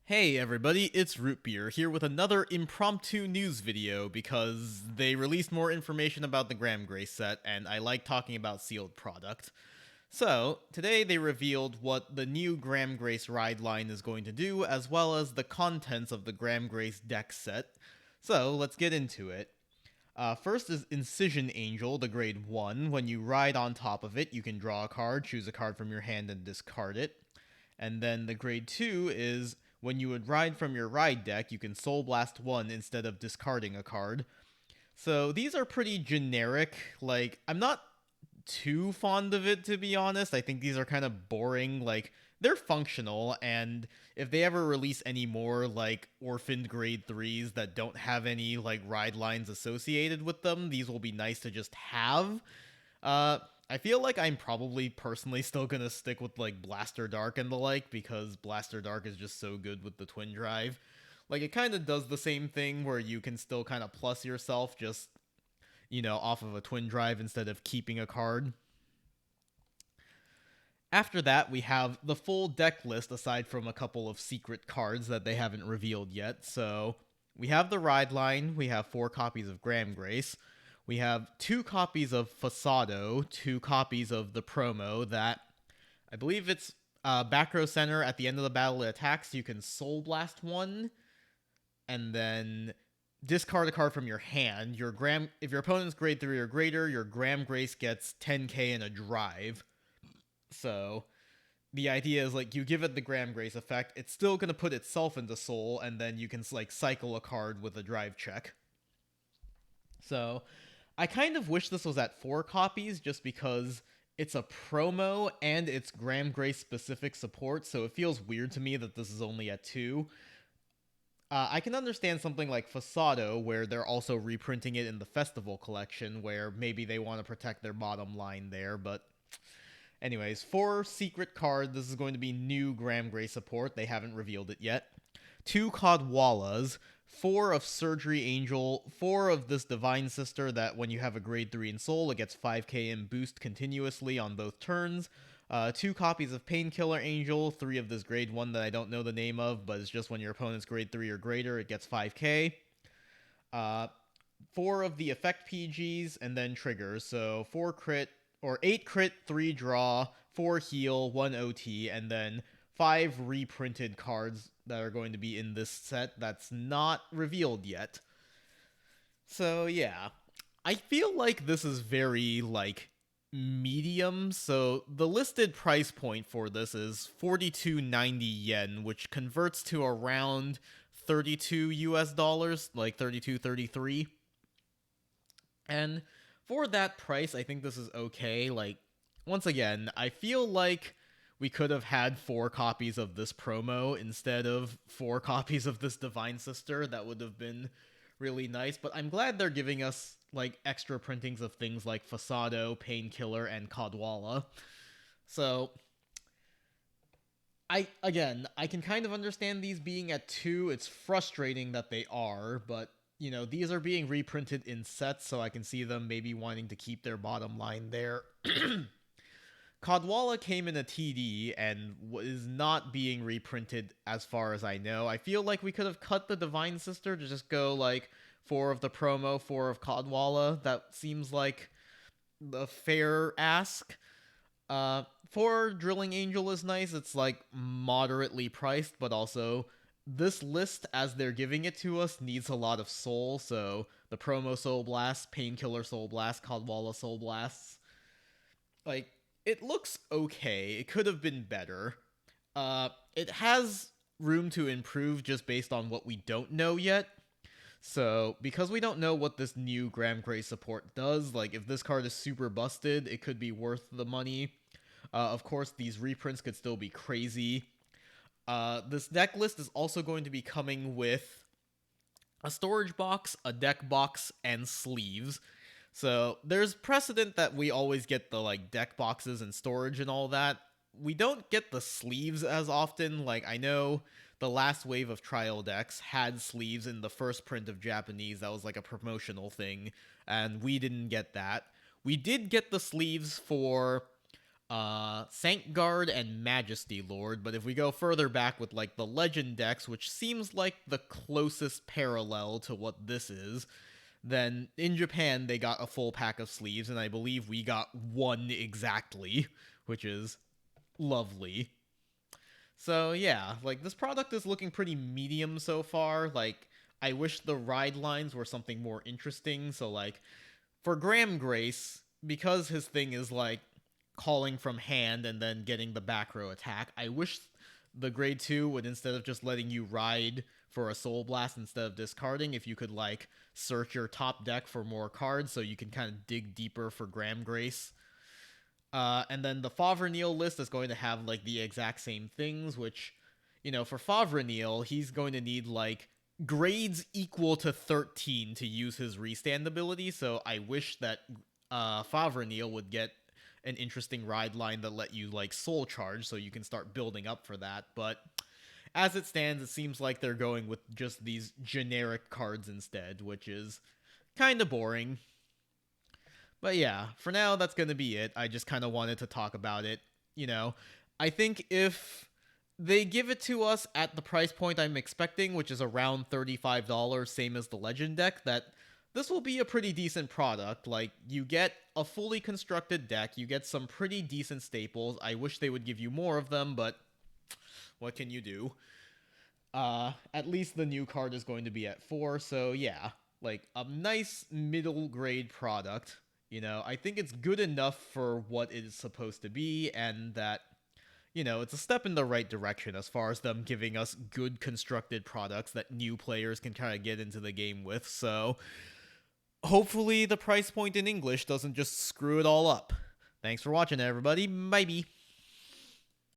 Hey everybody, it's Root Beer here with another impromptu news video because they released more information about the Graham Grace set and I like talking about sealed product. So, today they revealed what the new Graham Grace ride line is going to do as well as the contents of the Graham Grace deck set. So, let's get into it. First is Incision Angel, the grade 1. When you ride on top of it, you can draw a card, choose a card from your hand, and discard it. And then the grade 2 is when you would ride from your ride deck, you can Soul Blast 1 instead of discarding a card. So these are pretty generic. Like, I'm not too fond of it, to be honest. I think these are kind of boring. Like, they're functional, and if they ever release any more, like, orphaned grade 3s that don't have any, like, ride lines associated with them, these will be nice to just have. Uh, I feel like I'm probably personally still gonna stick with like Blaster Dark and the like because Blaster Dark is just so good with the twin drive. Like it kind of does the same thing where you can still kind of plus yourself just off of a twin drive instead of keeping a card. After that, we have the full deck list aside from a couple of secret cards that they haven't revealed yet. So, we have the Ride line, we have 4 copies of Graham Grace, we have 2 copies of Fasado, 2 copies of the promo that I believe it's back row center at the end of the battle it attacks. You can Soul Blast 1 and then discard a card from your hand. If your opponent's grade 3 or greater, your Graham Grace gets 10k in a drive. So the idea is like you give it the Graham Grace effect, it's still going to put itself into soul, and then you can like cycle a card with a drive check. So I kind of wish this was at 4 copies just because it's a promo and it's Graham Grace specific support, so it feels weird to me that this is only at 2. I can understand something like Fasado, where they're also reprinting it in the Festival collection, where maybe they want to protect their bottom line there, but anyways, for secret card, this is going to be new Graham Grace support. They haven't revealed it yet. 2 Codwallas, 4 of Surgery Angel, 4 of this Divine Sister that when you have a grade 3 in Soul, it gets 5k in boost continuously on both turns. 2 copies of Painkiller Angel, 3 of this grade 1 that I don't know the name of, but it's just when your opponent's grade 3 or greater, it gets 5k. 4 of the effect PGs, and then triggers. So 4 crit, or 8 crit, 3 draw, 4 heal, 1 OT, and then 5 reprinted cards that are going to be in this set that's not revealed yet. So yeah, I feel like this is very, like, medium. So the listed price point for this is 42.90 yen, which converts to around 32 US dollars, like 32, 33. And for that price, I think this is okay. Like, once again, I feel like we could have had 4 copies of this promo instead of 4 copies of this Divine Sister. That would have been really nice, but I'm glad they're giving us, like, extra printings of things like Fasado, Painkiller, and Codwalla. So, I can kind of understand these being at 2. It's frustrating that they are, but these are being reprinted in sets, so I can see them maybe wanting to keep their bottom line there. Codwalla came in a TD and is not being reprinted as far as I know. I feel like we could have cut the Divine Sister to just go like 4 of the promo, 4 of Codwalla. That seems like the fair ask. 4 Drilling Angel is nice. It's like moderately priced, but also this list, as they're giving it to us, needs a lot of soul. So the promo Soul Blast, Painkiller Soul Blast, Codwalla Soul Blasts. Like, it looks okay. It could have been better. It has room to improve just based on what we don't know yet. So, because we don't know what this new Graham Grace support does, like, if this card is super busted, it could be worth the money. Of course, these reprints could still be crazy. This deck list is also going to be coming with a storage box, a deck box, and sleeves. So there's precedent that we always get the like deck boxes and storage and all that. We don't get the sleeves as often. Like, I know the last wave of trial decks had sleeves in the first print of Japanese. That was like a promotional thing, and we didn't get that. We did get the sleeves for Sanct Guard and Majesty Lord, but if we go further back with like the Legend decks, which seems like the closest parallel to what this is, then in Japan they got a full pack of sleeves, and I believe we got one exactly, which is lovely. So yeah, like this product is looking pretty medium so far. Like I wish the ride lines were something more interesting. So like for Graham Grace, because his thing is like calling from hand and then getting the back row attack, I wish the grade 2 would, instead of just letting you ride for a soul blast instead of discarding, if you could like search your top deck for more cards so you can kind of dig deeper for Graham Grace. And then the Favrenil list is going to have like the exact same things, which, you know, for Favrenil, he's going to need like grades equal to 13 to use his restand ability. So I wish that Favrenil would get an interesting ride line that let you like soul charge so you can start building up for that. But as it stands, it seems like they're going with just these generic cards instead, which is kind of boring. But yeah, for now, that's going to be it. I just kind of wanted to talk about it. You know, I think if they give it to us at the price point I'm expecting, which is around $35, same as the Legend deck, that this will be a pretty decent product. Like, you get a fully constructed deck, you get some pretty decent staples. I wish they would give you more of them, but what can you do? At least the new card is going to be at 4, so yeah, like a nice middle grade product. You know, I think it's good enough for what it is supposed to be, and that, you know, it's a step in the right direction as far as them giving us good constructed products that new players can kind of get into the game with. So hopefully the price point in English doesn't just screw it all up. Thanks for watching, everybody. Bye.